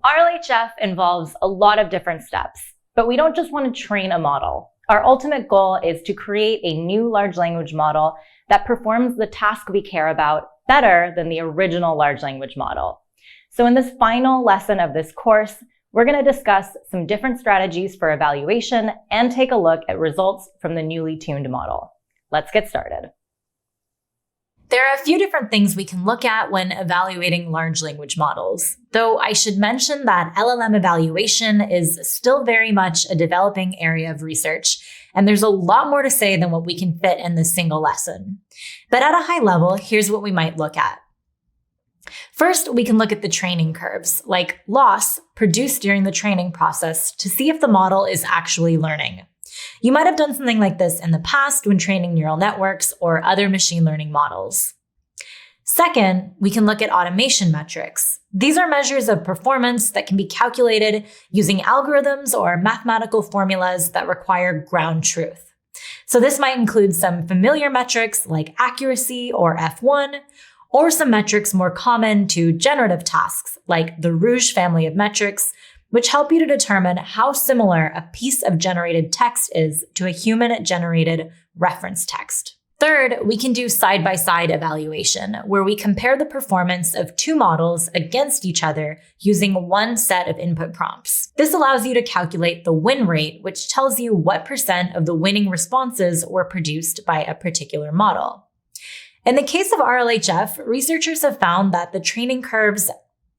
RLHF involves a lot of different steps, but we don't just want to train a model. Our ultimate goal is to create a new large language model that performs the task we care about better than the original large language model. So in this final lesson of this course, we're going to discuss some different strategies for evaluation and take a look at results from the newly tuned model. Let's get started. There are a few different things we can look at when evaluating large language models, though I should mention that LLM evaluation is still very much a developing area of research, and there's a lot more to say than what we can fit in this single lesson. But at a high level, here's what we might look at. First, we can look at the training curves, like loss produced during the training process, to see if the model is actually learning. You might have done something like this in the past when training neural networks or other machine learning models. Second, we can look at automation metrics. These are measures of performance that can be calculated using algorithms or mathematical formulas that require ground truth. So this might include some familiar metrics like accuracy or F1, or some metrics more common to generative tasks like the Rouge family of metrics, which help you to determine how similar a piece of generated text is to a human-generated reference text. Third, we can do side-by-side evaluation, where we compare the performance of two models against each other using one set of input prompts. This allows you to calculate the win rate, which tells you what % of the winning responses were produced by a particular model. In the case of RLHF, researchers have found that the training curves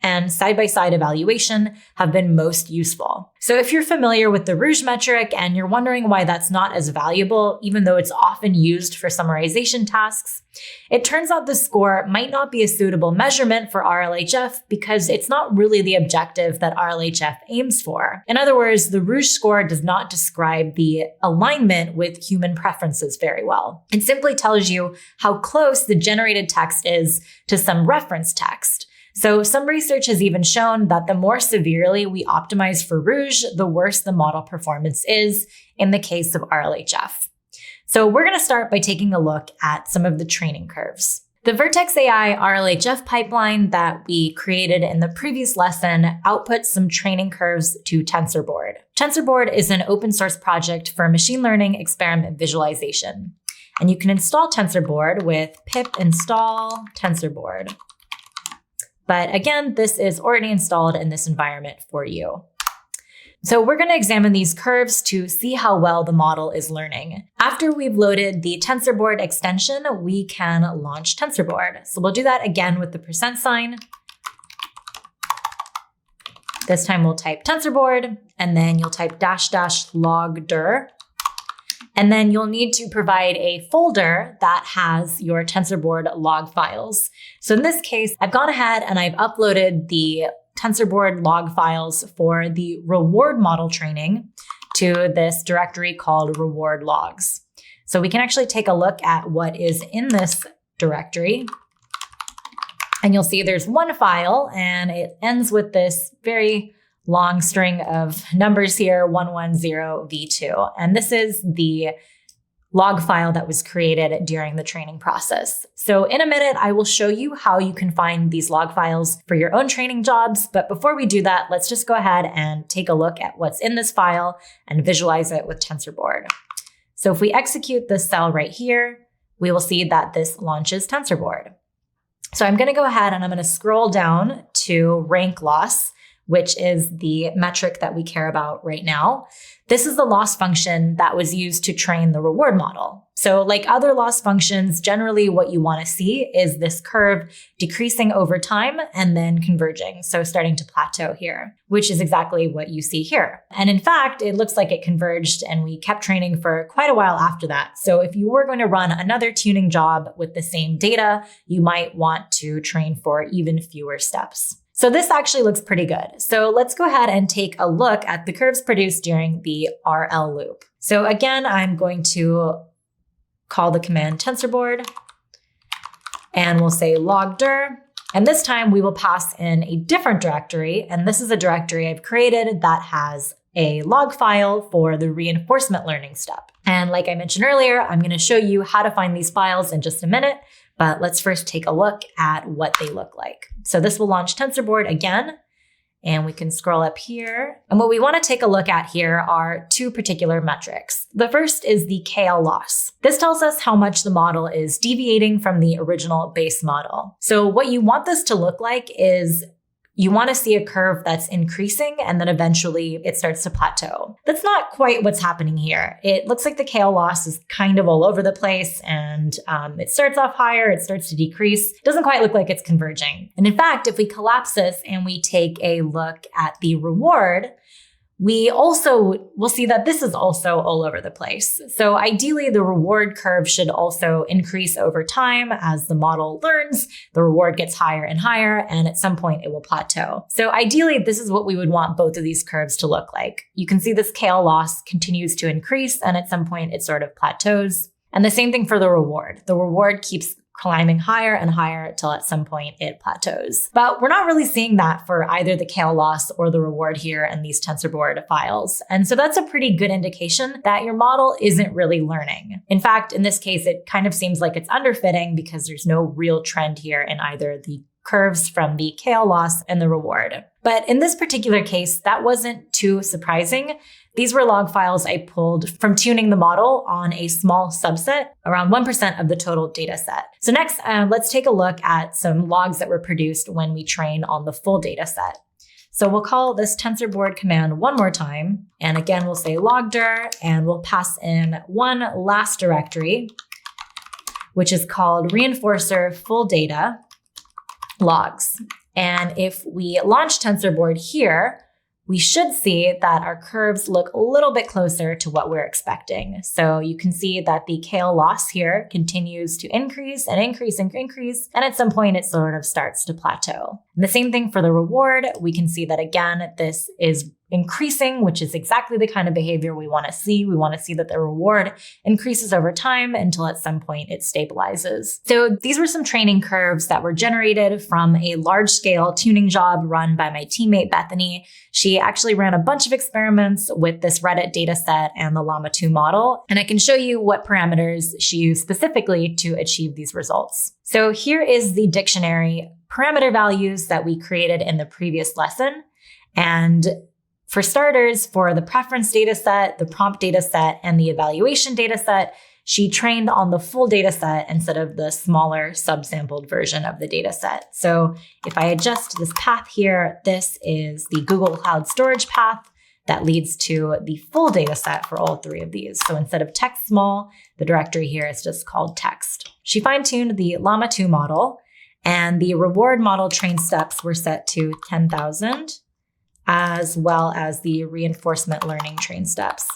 and side-by-side evaluation have been most useful. So if you're familiar with the Rouge metric and you're wondering why that's not as valuable, even though it's often used for summarization tasks, it turns out the score might not be a suitable measurement for RLHF because it's not really the objective that RLHF aims for. In other words, the Rouge score does not describe the alignment with human preferences very well. It simply tells you how close the generated text is to some reference text. So some research has even shown that the more severely we optimize for Rouge, the worse the model performance is in the case of RLHF. So we're going to start by taking a look at some of the training curves. The Vertex AI RLHF pipeline that we created in the previous lesson outputs some training curves to TensorBoard. TensorBoard is an open source project for machine learning experiment visualization. And you can install TensorBoard with pip install TensorBoard. But again, this is already installed in this environment for you. So we're going to examine these curves to see how well the model is learning. After we've loaded the TensorBoard extension, we can launch TensorBoard. So we'll do that again with the %sign. This time we'll type TensorBoard, and then you'll type --logdir. And then you'll need to provide a folder that has your TensorBoard log files. So in this case, I've gone ahead and I've uploaded the TensorBoard log files for the reward model training to this directory called reward logs. So we can actually take a look at what is in this directory. And you'll see there's one file and it ends with this very long string of numbers here, 110v2. And this is the log file that was created during the training process. So in a minute, I will show you how you can find these log files for your own training jobs. But before we do that, let's just go ahead and take a look at what's in this file and visualize it with TensorBoard. So if we execute this cell right here, we will see that this launches TensorBoard. So I'm going to go ahead and I'm going to scroll down to rank loss, which is the metric that we care about right now. This is the loss function that was used to train the reward model. So like other loss functions, generally what you want to see is this curve decreasing over time and then converging. So starting to plateau here, which is exactly what you see here. And in fact, it looks like it converged and we kept training for quite a while after that. So if you were going to run another tuning job with the same data, you might want to train for even fewer steps. So this actually looks pretty good. So let's go ahead and take a look at the curves produced during the RL loop. So again, I'm going to call the command TensorBoard and we'll say logdir. And this time we will pass in a different directory. And this is a directory I've created that has a log file for the reinforcement learning step. And like I mentioned earlier, I'm going to show you how to find these files in just a minute. But let's first take a look at what they look like. So this will launch TensorBoard again. And we can scroll up here. And what we want to take a look at here are two particular metrics. The first is the KL loss. This tells us how much the model is deviating from the original base model. So what you want this to look like is you want to see a curve that's increasing and then eventually it starts to plateau. That's not quite what's happening here. It looks like the KL loss is kind of all over the place and it starts off higher, it starts to decrease. It doesn't quite look like it's converging. And in fact, if we collapse this and we take a look at the reward, we also will see that this is also all over the place. So ideally, the reward curve should also increase over time as the model learns. The reward gets higher and higher, and at some point it will plateau. So ideally, this is what we would want both of these curves to look like. You can see this KL loss continues to increase, and at some point it sort of plateaus. And the same thing for the reward. The reward keeps climbing higher and higher till at some point it plateaus. But we're not really seeing that for either the KL loss or the reward here in these TensorBoard files. And so that's a pretty good indication that your model isn't really learning. In fact, in this case, it kind of seems like it's underfitting because there's no real trend here in either the curves from the KL loss and the reward. But in this particular case, that wasn't too surprising. These were log files I pulled from tuning the model on a small subset, around 1% of the total data set. So next, let's take a look at some logs that were produced when we train on the full data set. So we'll call this TensorBoard command one more time. And again, we'll say logdir, and we'll pass in one last directory, which is called reinforcer full data logs. And if we launch TensorBoard here, we should see that our curves look a little bit closer to what we're expecting. So you can see that the KL loss here continues to increase and increase and increase, and at some point it sort of starts to plateau. And the same thing for the reward. We can see that again, this is increasing, which is exactly the kind of behavior we want to see. We want to see that the reward increases over time until at some point it stabilizes. So these were some training curves that were generated from a large-scale tuning job run by my teammate Bethany. She actually ran a bunch of experiments with this Reddit dataset and the Llama 2 model, and I can show you what parameters she used specifically to achieve these results. So here is the dictionary parameter values that we created in the previous lesson. And for starters, for the preference dataset, the prompt dataset, and the evaluation dataset, she trained on the full dataset instead of the smaller subsampled version of the dataset. So if I adjust this path here, this is the Google Cloud Storage path that leads to the full dataset for all three of these. So instead of text small, the directory here is just called text. She fine-tuned the Llama 2 model, and the reward model train steps were set to 10,000. As well as the reinforcement learning train steps.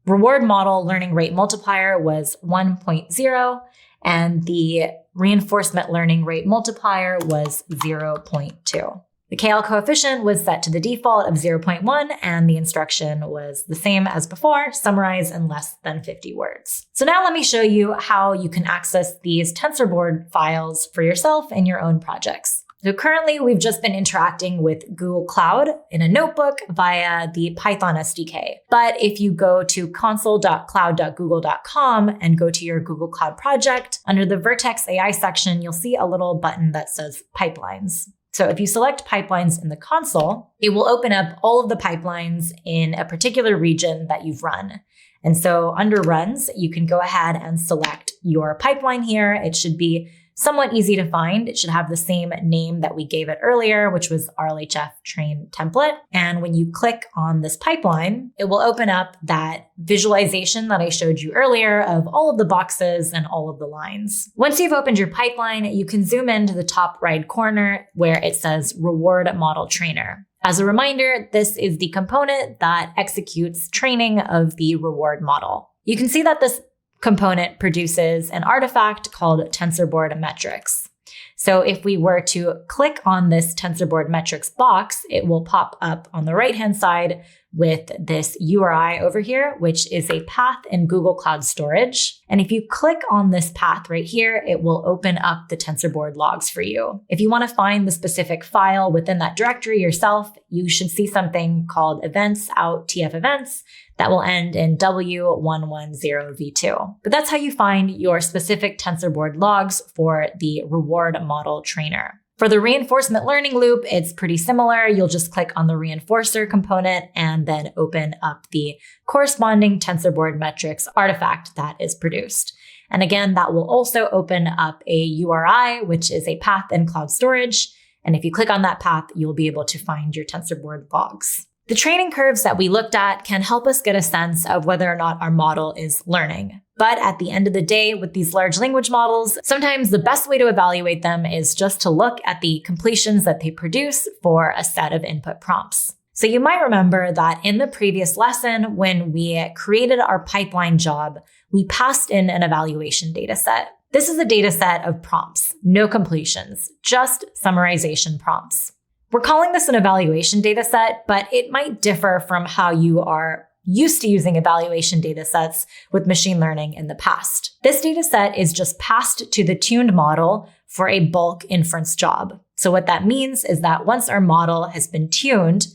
Reward model learning rate multiplier was 1.0, and the reinforcement learning rate multiplier was 0.2. The KL coefficient was set to the default of 0.1, and the instruction was the same as before, summarize in less than 50 words. So now let me show you how you can access these TensorBoard files for yourself in your own projects. So currently, we've just been interacting with Google Cloud in a notebook via the Python SDK. But if you go to console.cloud.google.com and go to your Google Cloud project, under the Vertex AI section, you'll see a little button that says Pipelines. So if you select Pipelines in the console, it will open up all of the pipelines in a particular region that you've run. And so under Runs, you can go ahead and select your pipeline here. It should be somewhat easy to find. It should have the same name that we gave it earlier, which was RLHF train template. And when you click on this pipeline, it will open up that visualization that I showed you earlier of all of the boxes and all of the lines. Once you've opened your pipeline, you can zoom into the top right corner where it says Reward Model Trainer. As a reminder, this is the component that executes training of the reward model. You can see that this component produces an artifact called TensorBoard metrics. So if we were to click on this TensorBoard metrics box, it will pop up on the right-hand side with this URI over here, which is a path in Google Cloud Storage. And if you click on this path right here, it will open up the TensorBoard logs for you. If you want to find the specific file within that directory yourself, you should see something called events out TF events that will end in W110V2. But that's how you find your specific TensorBoard logs for the reward model trainer. For the reinforcement learning loop, it's pretty similar. You'll just click on the reinforcer component and then open up the corresponding TensorBoard metrics artifact that is produced. And again, that will also open up a URI, which is a path in cloud storage. And if you click on that path, you'll be able to find your TensorBoard logs. The training curves that we looked at can help us get a sense of whether or not our model is learning. But at the end of the day, with these large language models, sometimes the best way to evaluate them is just to look at the completions that they produce for a set of input prompts. So you might remember that in the previous lesson, when we created our pipeline job, we passed in an evaluation data set. This is a data set of prompts, no completions, just summarization prompts. We're calling this an evaluation data set, but it might differ from how you are used to using evaluation data sets with machine learning in the past. This data set is just passed to the tuned model for a bulk inference job. So what that means is that once our model has been tuned,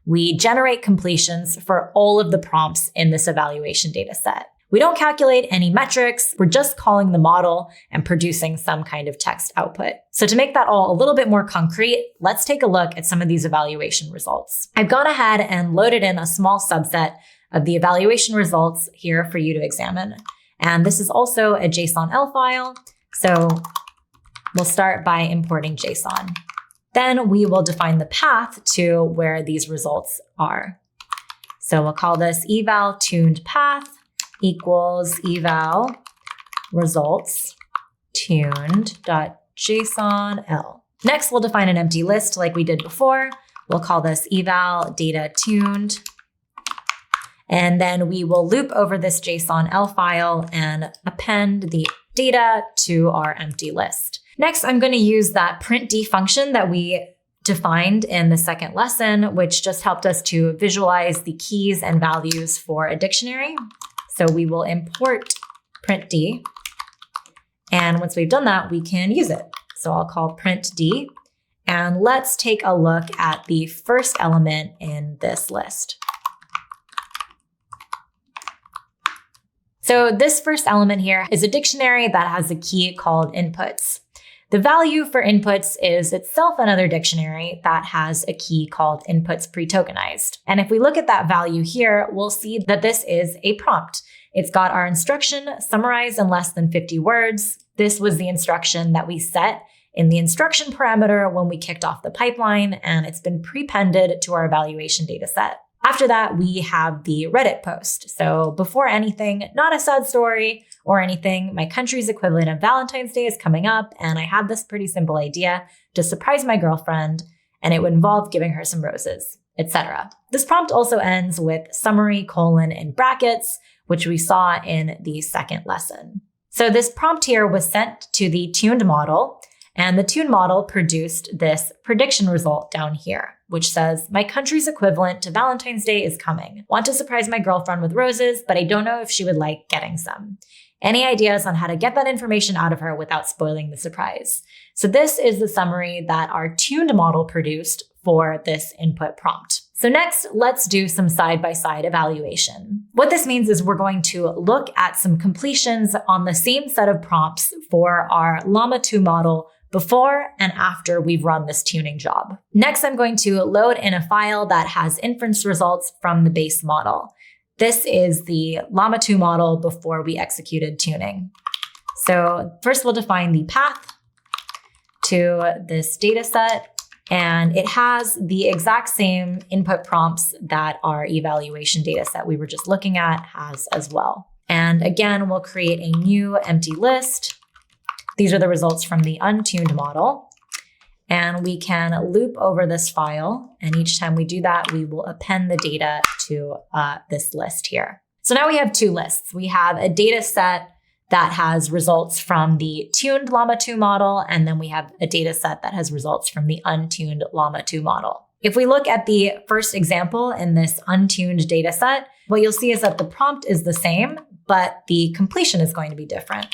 we generate completions for all of the prompts in this evaluation data set. We don't calculate any metrics. We're just calling the model and producing some kind of text output. So to make that all a little bit more concrete, let's take a look at some of these evaluation results. I've gone ahead and loaded in a small subset of the evaluation results here for you to examine. And this is also a JSON-L file. So we'll start by importing JSON. Then we will define the path to where these results are. So we'll call this eval tuned path equals eval results tuned.jsonl. Next, we'll define an empty list like we did before. We'll call this eval data tuned. And then we will loop over this JSON-L file and append the data to our empty list. Next, I'm going to use that printd function that we defined in the second lesson, which just helped us to visualize the keys and values for a dictionary. So we will import printd. And once we've done that, we can use it. So I'll call printd. And let's take a look at the first element in this list. So this first element here is a dictionary that has a key called inputs. The value for inputs is itself another dictionary that has a key called inputs pre-tokenized. And if we look at that value here, we'll see that this is a prompt. It's got our instruction summarized in less than 50 words. This was the instruction that we set in the instruction parameter when we kicked off the pipeline, and it's been prepended to our evaluation data set. After that, we have the Reddit post. So before anything, not a sad story or anything, my country's equivalent of Valentine's Day is coming up, and I had this pretty simple idea to surprise my girlfriend, and it would involve giving her some roses, etc. This prompt also ends with summary : in brackets, which we saw in the second lesson. So this prompt here was sent to the tuned model, and the tuned model produced this prediction result down here, which says, my country's equivalent to Valentine's Day is coming. Want to surprise my girlfriend with roses, but I don't know if she would like getting some. Any ideas on how to get that information out of her without spoiling the surprise? So this is the summary that our tuned model produced for this input prompt. So next, let's do some side-by-side evaluation. What this means is we're going to look at some completions on the same set of prompts for our Llama 2 model before and after we've run this tuning job. Next, I'm going to load in a file that has inference results from the base model. This is the Llama 2 model before we executed tuning. So first we'll define the path to this data set, and it has the exact same input prompts that our evaluation data set we were just looking at has as well. And again, we'll create a new empty list. These are the results from the untuned model. And we can loop over this file. And each time we do that, we will append the data to this list here. So now we have two lists. We have a data set that has results from the tuned Llama 2 model, and then we have a data set that has results from the untuned Llama 2 model. If we look at the first example in this untuned data set, what you'll see is that the prompt is the same, but the completion is going to be different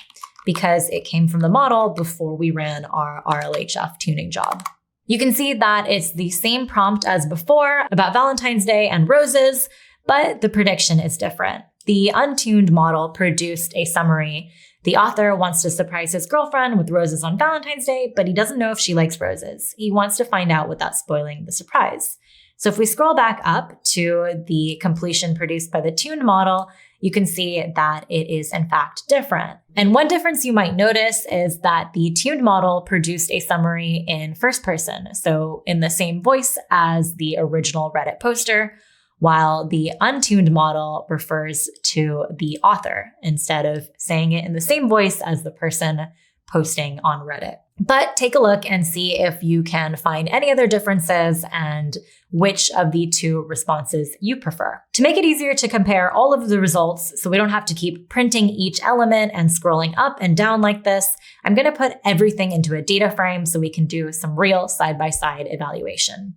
because it came from the model before we ran our RLHF tuning job. You can see that it's the same prompt as before about Valentine's Day and roses, but the prediction is different. The untuned model produced a summary The author wants to surprise his girlfriend with roses on Valentine's Day, but he doesn't know if she likes roses. He wants to find out without spoiling the surprise. So if we scroll back up to the completion produced by the tuned model, you can see that it is in fact different. And one difference you might notice is that the tuned model produced a summary in first person, so in the same voice as the original Reddit poster, while the untuned model refers to the author instead of saying it in the same voice as the person posting on Reddit. But take a look and see if you can find any other differences and which of the two responses you prefer. To make it easier to compare all of the results, so we don't have to keep printing each element and scrolling up and down like this, I'm going to put everything into a data frame so we can do some real side-by-side evaluation.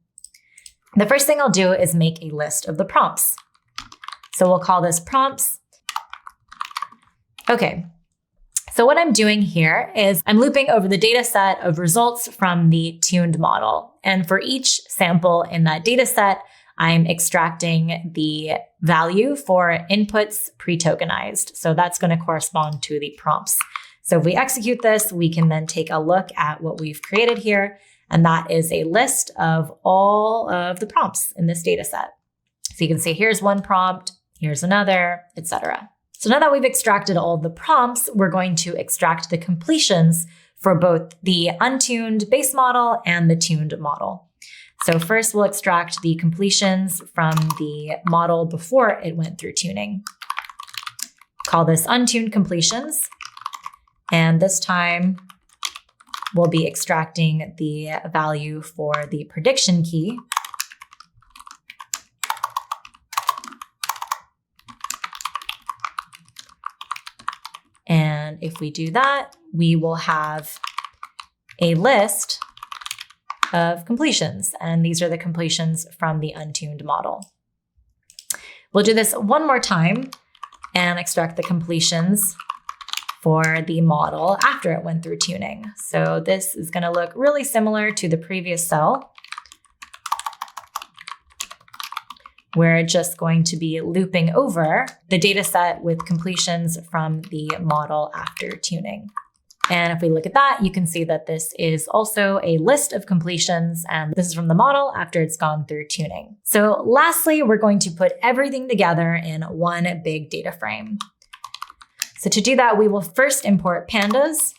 The first thing I'll do is make a list of the prompts. So we'll call this prompts. Okay. So what I'm doing here is I'm looping over the data set of results from the tuned model. And for each sample in that data set, I'm extracting the value for inputs pre-tokenized. So that's going to correspond to the prompts. So if we execute this, we can then take a look at what we've created here. And that is a list of all of the prompts in this data set. So you can see here's one prompt, here's another, etc. So now that we've extracted all of the prompts, we're going to extract the completions for both the untuned base model and the tuned model. So first we'll extract the completions from the model before it went through tuning. Call this untuned completions. And this time we'll be extracting the value for the prediction key. And if we do that, we will have a list of completions. And these are the completions from the untuned model. We'll do this one more time and extract the completions for the model after it went through tuning. So this is going to look really similar to the previous cell. We're just going to be looping over the data set with completions from the model after tuning. And if we look at that, you can see that this is also a list of completions, and this is from the model after it's gone through tuning. So lastly, we're going to put everything together in one big data frame. So to do that, we will first import pandas.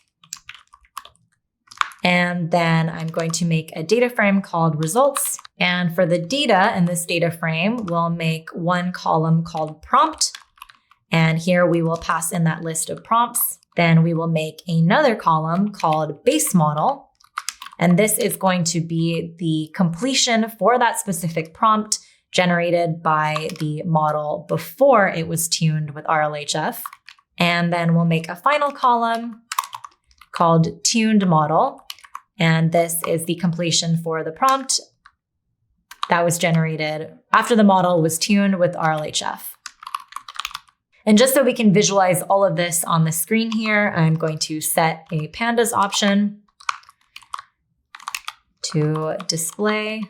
And then I'm going to make a data frame called results. And for the data in this data frame, we'll make one column called prompt. And here we will pass in that list of prompts. Then we will make another column called base model. And this is going to be the completion for that specific prompt generated by the model before it was tuned with RLHF. And then we'll make a final column called tuned model. And this is the completion for the prompt that was generated after the model was tuned with RLHF. And just so we can visualize all of this on the screen here, I'm going to set a pandas option to display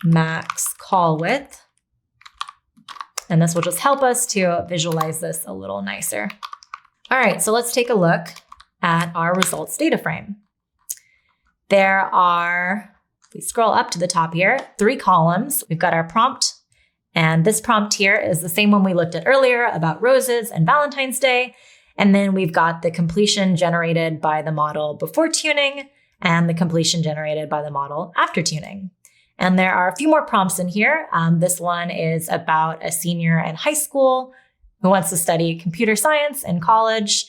max call width. And this will just help us to visualize this a little nicer. All right, so let's take a look at our results data frame. There are, if we scroll up to the top here, 3 columns. We've got our prompt, and this prompt here is the same one we looked at earlier about roses and Valentine's Day. And then we've got the completion generated by the model before tuning and the completion generated by the model after tuning. And there are a few more prompts in here. This one is about a senior in high school who wants to study computer science in college.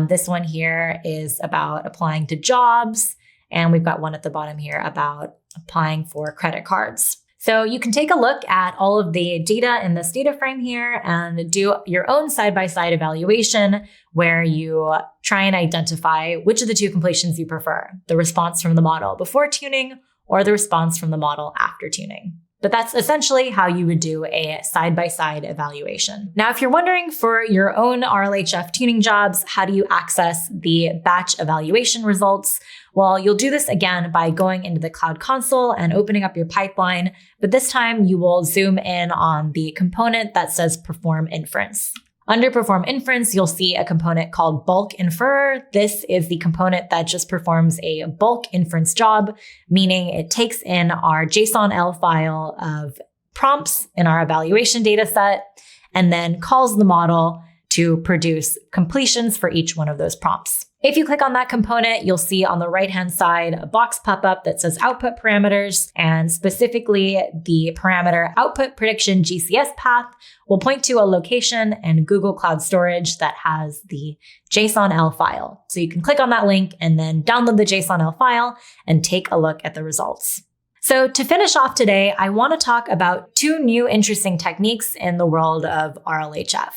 This one here is about applying to jobs. And we've got one at the bottom here about applying for credit cards. So you can take a look at all of the data in this data frame here and do your own side-by-side evaluation where you try and identify which of the two completions you prefer, the response from the model before tuning or the response from the model after tuning. But that's essentially how you would do a side-by-side evaluation. Now, if you're wondering for your own RLHF tuning jobs, how do you access the batch evaluation results? Well, you'll do this again by going into the Cloud Console and opening up your pipeline, but this time you will zoom in on the component that says perform inference. Under perform inference, you'll see a component called bulk inferer. This is the component that just performs a bulk inference job, meaning it takes in our JSON-L file of prompts in our evaluation data set and then calls the model to produce completions for each one of those prompts. If you click on that component, you'll see on the right-hand side a box pop up that says output parameters, and specifically the parameter output prediction GCS path will point to a location in Google Cloud Storage that has the JSON-L file. So you can click on that link and then download the JSON-L file and take a look at the results. So to finish off today, I want to talk about two new interesting techniques in the world of RLHF.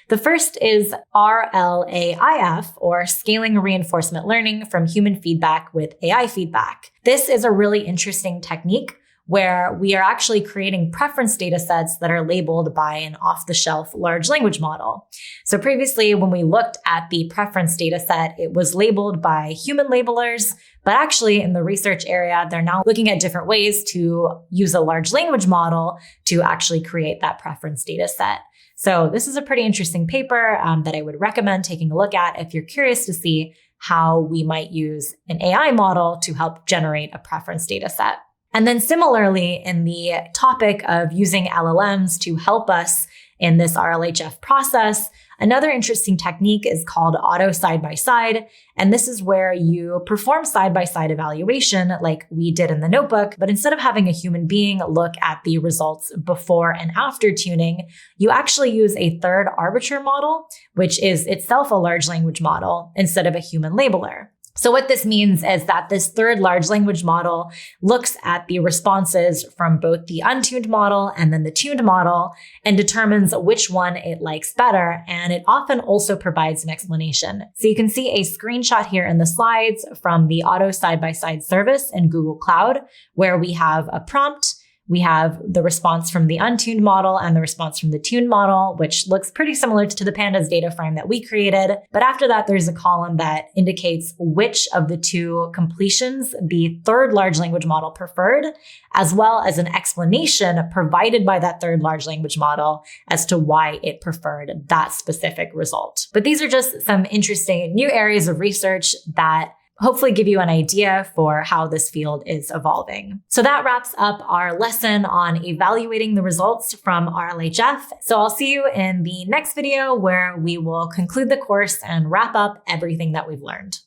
The first is RLAIF, or Scaling Reinforcement Learning from Human Feedback with AI Feedback. This is a really interesting technique where we are actually creating preference data sets that are labeled by an off-the-shelf large language model. So previously, when we looked at the preference data set, it was labeled by human labelers, but actually in the research area, they're now looking at different ways to use a large language model to actually create that preference data set. So this is a pretty interesting paper that I would recommend taking a look at if you're curious to see how we might use an AI model to help generate a preference data set. And then similarly, in the topic of using LLMs to help us in this RLHF process, another interesting technique is called auto side-by-side. And this is where you perform side-by-side evaluation like we did in the notebook, but instead of having a human being look at the results before and after tuning, you actually use a third arbiter model, which is itself a large language model instead of a human labeler. So what this means is that this third large language model looks at the responses from both the untuned model and then the tuned model and determines which one it likes better. And it often also provides an explanation. So you can see a screenshot here in the slides from the auto side-by-side service in Google Cloud, where we have a prompt. We have the response from the untuned model and the response from the tuned model, which looks pretty similar to the pandas data frame that we created. But after that, there's a column that indicates which of the two completions the third large language model preferred, as well as an explanation provided by that third large language model as to why it preferred that specific result. But these are just some interesting new areas of research that hopefully give you an idea for how this field is evolving. So that wraps up our lesson on evaluating the results from RLHF. So I'll see you in the next video where we will conclude the course and wrap up everything that we've learned.